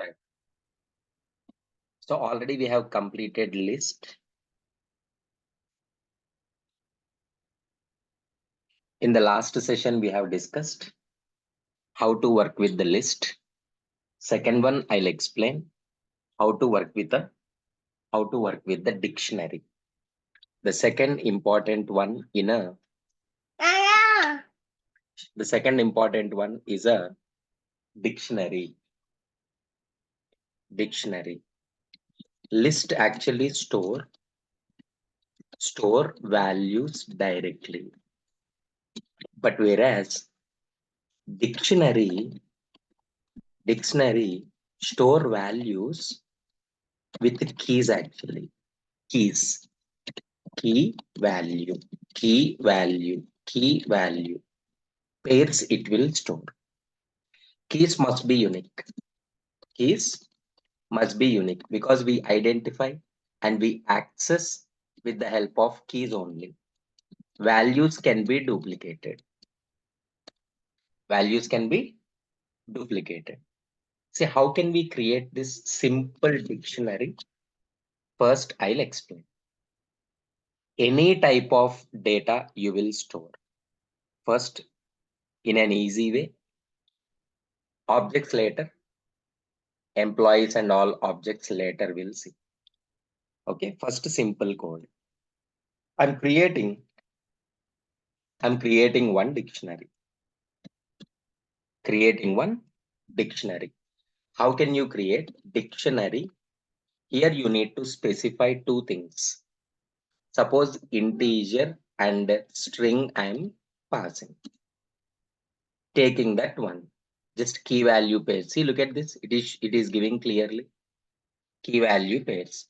Right. So already we have completed list. In the last session, we have discussed how to work with the list. Second one, I'll explain how to work with the dictionary. The second important one the second important one is a dictionary. Dictionary. List actually store values directly. But whereas dictionary store values with keys actually. Keys. Key value. Key value. Key value. Pairs it will store. Keys must be unique. Keys must be unique because we identify and we access with the help of keys only. Values can be duplicated. Values can be duplicated. See, how can we create this simple dictionary? First, I'll explain. Any type of data you will store. First, in an easy way, objects later, employees and all objects later we'll see. Okay, first simple code. I'm creating one dictionary. Creating one dictionary. How can you create dictionary? Here you need to specify two things. Suppose integer and string I'm passing. Taking that one, just key value pairs. See, look at this. It is giving clearly key value pairs.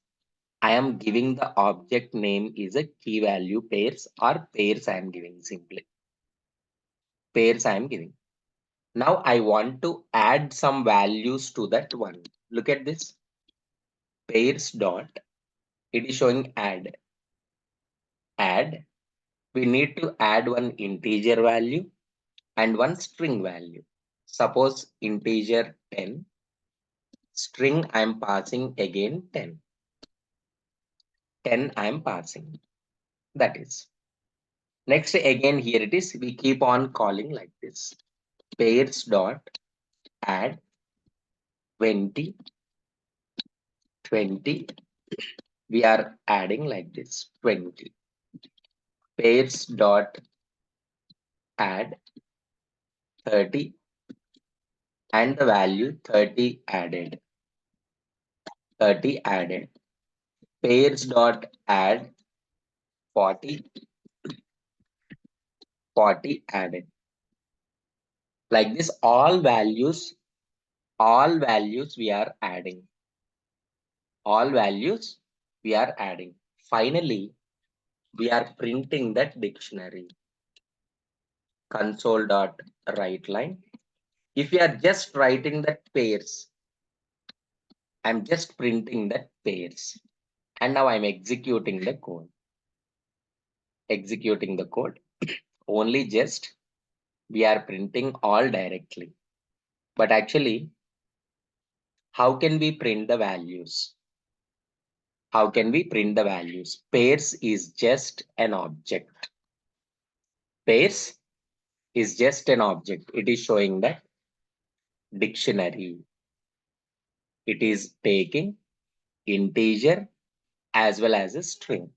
I am giving the object name is a key value pairs or pairs I am giving simply. Pairs I am giving. Now I want to add some values to that one. Look at this. Pairs dot. It is showing add. Add. We need to add one integer value and one string value. Suppose integer 10. String I am passing again 10. 10 I am passing. That is. Next again here it is. We keep on calling like this. Pairs dot add 20. 20. We are adding like this 20. Pairs dot add 30 and the value 30 added. 30 added. Pairs dot add 40. 40 added. Like this, all values we are adding. All values we are adding. Finally, we are printing that dictionary. Console dot write line. If we are just writing that pairs, I'm just printing that pairs. And now I'm executing the code. Executing the code. Only just we are printing all directly. But actually, how can we print the values? How can we print the values? Pairs is just an object. Pairs is just an object. It is showing that dictionary. It is taking integer as well as a string.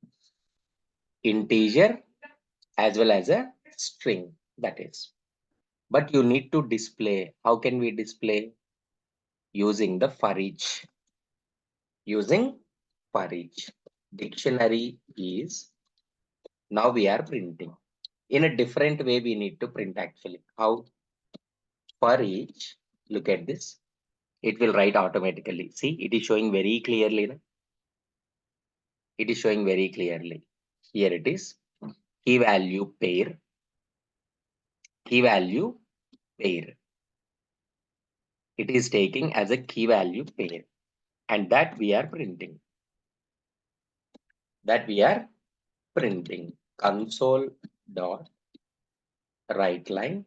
Integer as well as a string, that is. But you need to display. How can we display? Using the for each. Using for each. Dictionary is, now we are printing. In a different way, we need to print actually. How? For each, look at this. It will write automatically. See, it is showing very clearly. No? It is showing very clearly. Here it is. Key value pair. Key value pair. It is taking as a key value pair. And that we are printing. That we are printing. Console dot write line.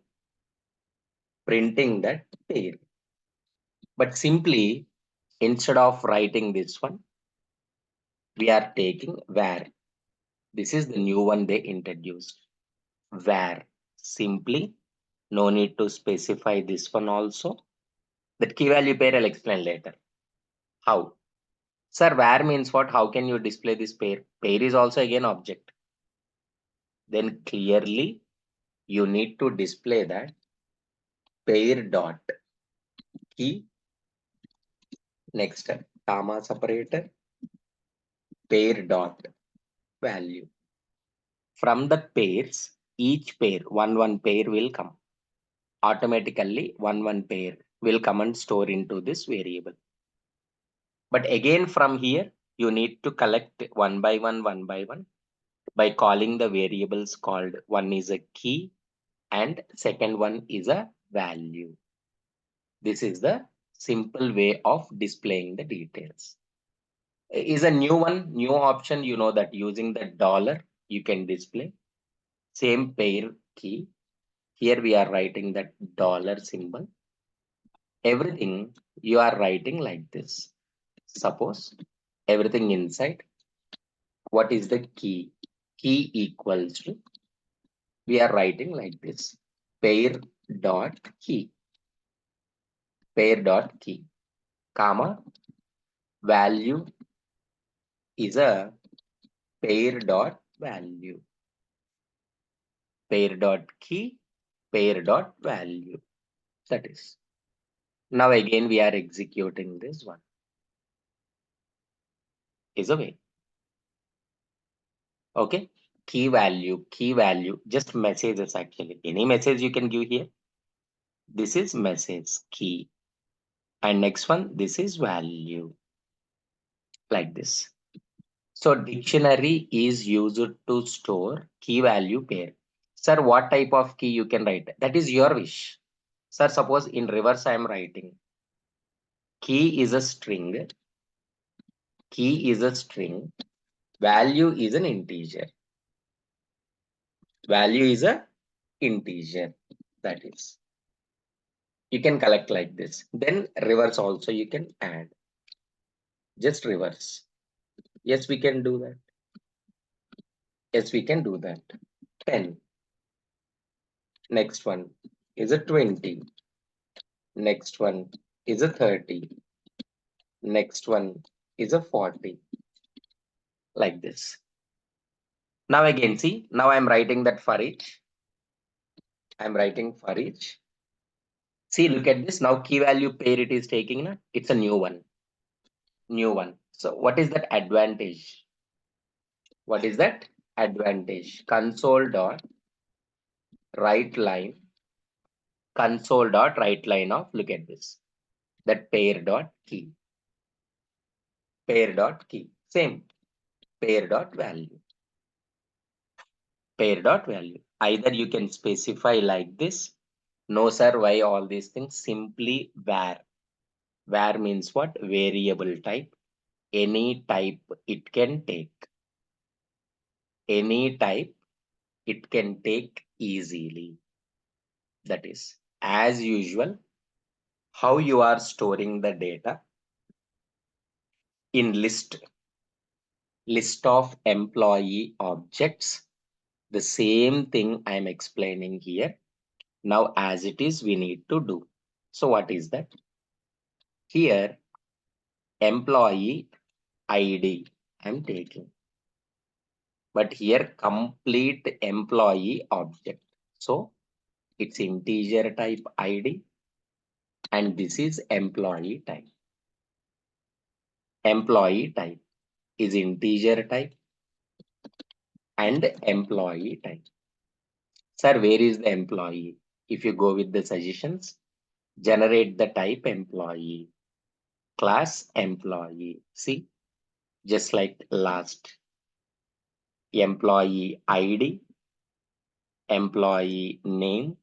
Printing that pair. But simply Instead of writing this one, we are taking where. This is the new one they introduced. Where. Simply, no need to specify this one also. That key value pair I'll explain later. How? Sir, where means what? How can you display this pair? Pair is also again object. Then clearly you need to display that pair dot key. Next step, comma separator, pair dot value. From the pairs, each pair, one pair will come. Automatically, one pair will come and store into this variable. But again, from here, you need to collect one by one by calling the variables called one is a key and second one is a value. This is the simple way of displaying the details. Is a new one, new option, you know that using the dollar, you can display same pair key. Here we are writing that dollar symbol. Everything you are writing like this. Suppose everything inside. What is the key? Key equals to, we are writing like this. Pair dot key. Pair dot key. Comma. Value is a pair dot value. Pair dot key. Pair dot value. That is. Now again we are executing this one. Is a way. Okay. Key value, just messages actually. Any message you can give here. This is message key. And next one, this is value. Like this. So dictionary is used to store key value pair. Sir, what type of key you can write? That is your wish. Sir, suppose in reverse I am writing. Key is a string. Key is a string. Value is an integer. Value is a integer. That is. You can collect like this. Then reverse also you can add. Just reverse. Yes, we can do that. Yes, we can do that. 10. Next one is a 20. Next one is a 30. Next one is a 40. Like this. Now again, see, now I'm writing that for each. I'm writing for each. See, look at this. Now key value pair it is taking. Na? It's a new one. New one. So what is that advantage? What is that advantage? Console dot write line. Console dot write line of, look at this. That pair dot key. Pair dot key. Same. Pair dot value. Pair dot value. Either you can specify like this. No, sir, why all these things? Simply where. Where means what? Variable type. Any type it can take. Any type it can take easily. That is, as usual, how you are storing the data in list of employee objects. The same thing I am explaining here. Now, as it is, we need to do. So, what is that? Here, employee ID I'm taking. But here, complete employee object. So, it's integer type ID. And this is employee type. Employee type is integer type and employee type. Sir, where is the employee? If you go with the suggestions, generate the type employee, class employee. See, just like last, employee ID, employee name,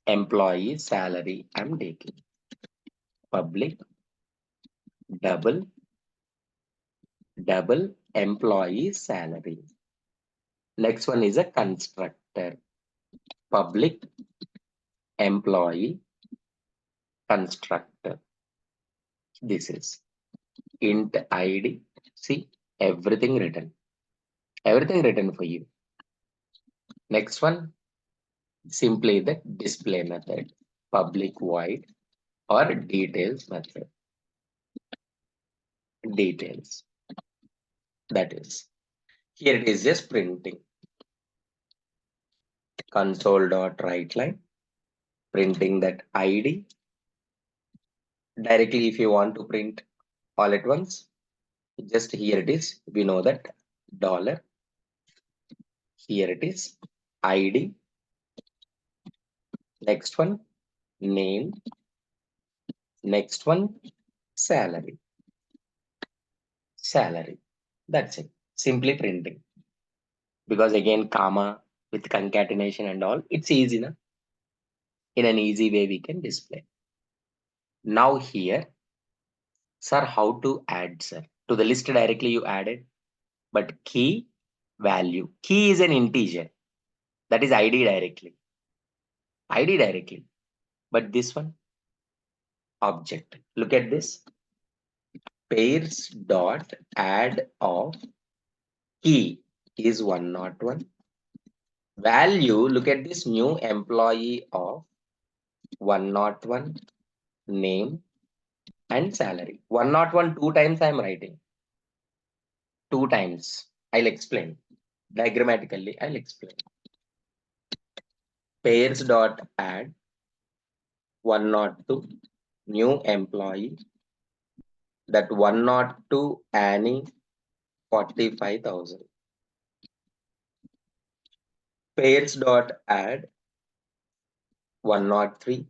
employee salary. I'm taking public double employee salary. Next one is a constructor, public employee constructor. This is int id. See, everything written, everything written for you. Next one, simply the display method, public void or details method. Details, that is, here it is just printing console dot write line, printing that id. Directly, if you want to print all at once, just here it is, we know that dollar, here it is id. Next one, name. Next one, salary. Salary, that's it, simply printing. Because again, comma with concatenation and all, it's easy na? In an easy way we can display. Now here, sir, how to add, sir? To the list directly you added, but key value, key is an integer, that is id directly, id directly. But this one, object, look at this, pairs dot add of key is 101. Value, look at this, new employee of 101, name and salary. 101 two times I am writing. Two times. I'll explain. Diagrammatically, I'll explain. Pairs dot add 102, new employee, that 102 Annie 45,000. Pairs dot add 103,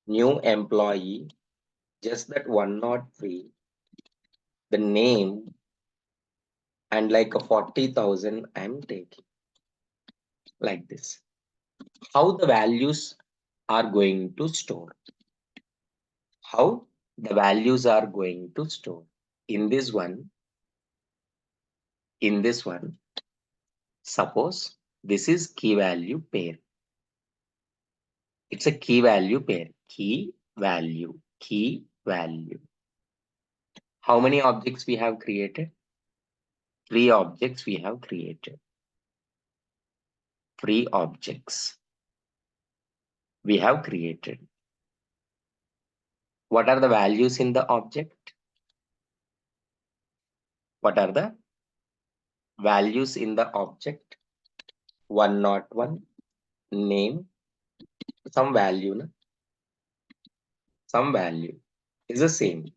new employee, just that 103, the name, and like a 40,000 I'm taking, like this. How the values are going to store? How the values are going to store? In this one, suppose this is key value pair. It's a key value pair. Key value, key value. How many objects we have created? 3 objects we have created. 3 objects we have created. What are the values in the object? What are the values in the object? 101, name, some value, na? Some value is the same.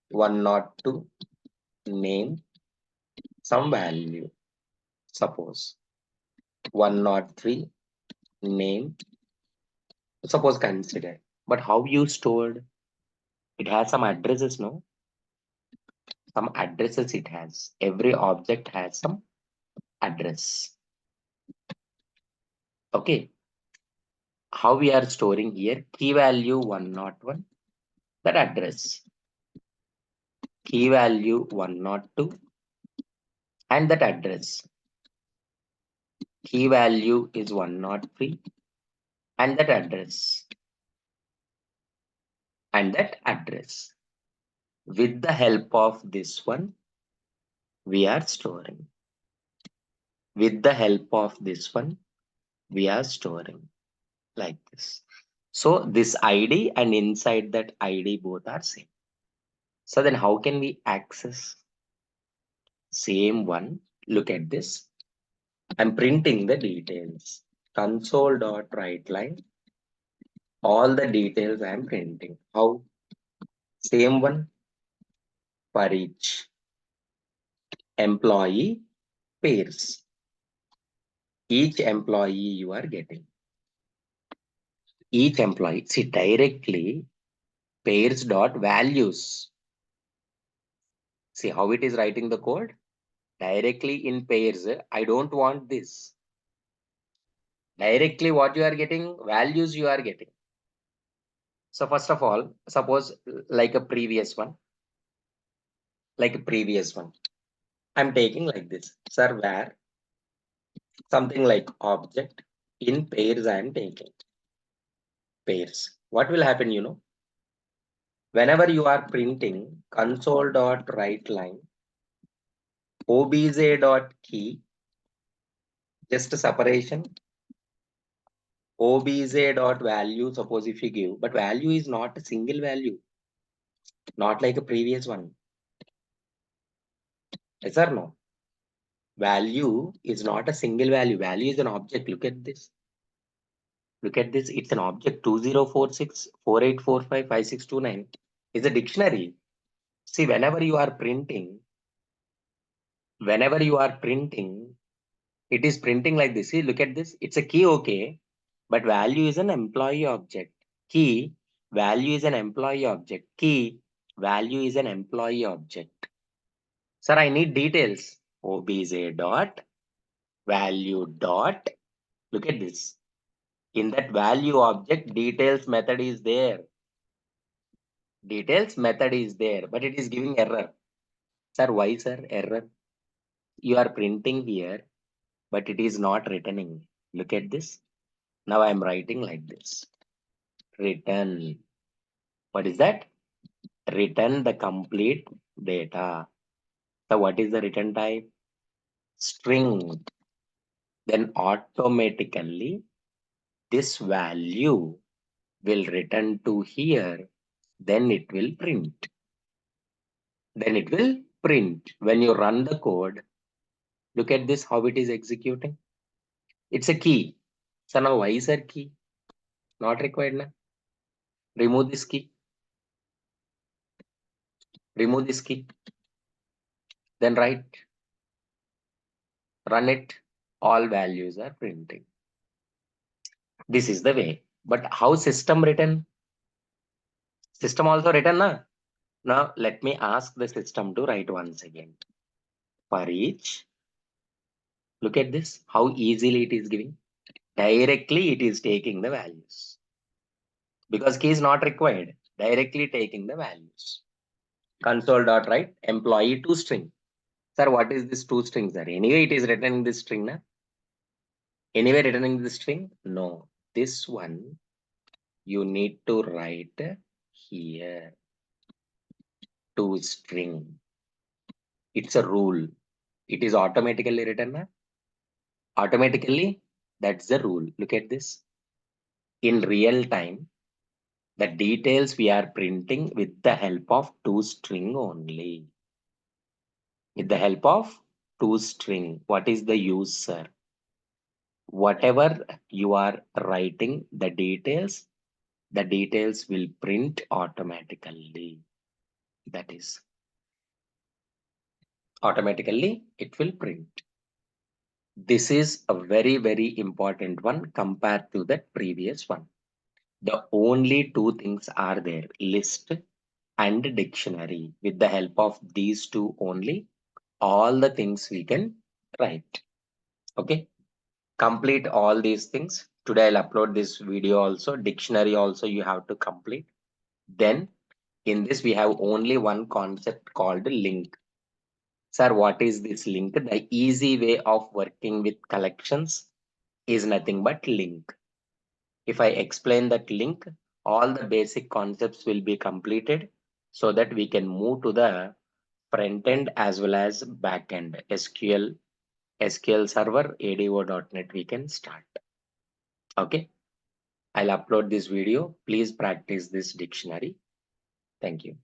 102, name, some value. Suppose 103, name. Suppose consider. But how you stored? It has some addresses, no? Some addresses it has. Every object has some address. Okay. How we are storing here? Key value 101, that address. Key value 102 and that address. Key value is 103 and that address. And that address. With the help of this one, we are storing. With the help of this one, we are storing like this. So this ID and inside that ID both are same. So then how can we access same one? Look at this. I'm printing the details. Console dot write line. All the details I'm printing. How? Same one for each employee pairs. Each employee you are getting. Each employee. See, directly pairs dot values. See how it is writing the code? Directly in pairs. I don't want this. Directly what you are getting? Values you are getting. So first of all, suppose like a previous one. Like a previous one. I'm taking like this. Sir, where? Something like object. In pairs I am taking. Pairs. What will happen, you know? Whenever you are printing console.writeLine, obj.key, just a separation, obj.value, suppose if you give, but value is not a single value, not like a previous one. Yes or no? Value is not a single value. Value is an object. Look at this. Look at this. It's an object. 204648455629 is a dictionary. See, whenever you are printing, it is printing like this. See, look at this. It's a key, okay. But value is an employee object. Key, value is an employee object. Key, value is an employee object. Sir, I need details. Obj dot value dot. Look at this. In that value object, details method is there. Details method is there, but it is giving error. Sir, why, sir? Error. You are printing here, but it is not returning. Look at this. Now I am writing like this. Return. What is that? Return the complete data. So what is the return type? String. Then automatically this value will return to here. Then it will print. Then it will print. When you run the code, look at this, how it is executing. It's a key. So now why is a key? Not required now. Remove this key. Remove this key. Then write. Run it. All values are printing. This is the way. But how system written? System also written na? Now let me ask the system to write once again. For each, look at this, how easily it is giving. Directly it is taking the values. Because key is not required. Directly taking the values. Console.write employee to string. Sir, what is this two strings? Sir? Anyway, it is returning this string. Na? Anyway, returning this string? No. This one you need to write here. To string. It's a rule. It is automatically written. Na? Automatically, that's the rule. Look at this. In real time, the details we are printing with the help of toString only. With the help of toString. What is the use, sir? Whatever you are writing, the details will print automatically. That is, automatically it will print. This is a very, very important one compared to the previous one. The only two things are there, list and dictionary. With the help of these two only, all the things we can write. Okay, complete all these things. Today I'll upload this video also. Dictionary also you have to complete. Then in this we have only one concept called link. Sir, what is this link? The easy way of working with collections is nothing but link. If I explain that link, all the basic concepts will be completed so that we can move to the front end as well as back end. SQL Server, ADO.NET we can start. Okay, I'll upload this video. Please practice this dictionary. Thank you.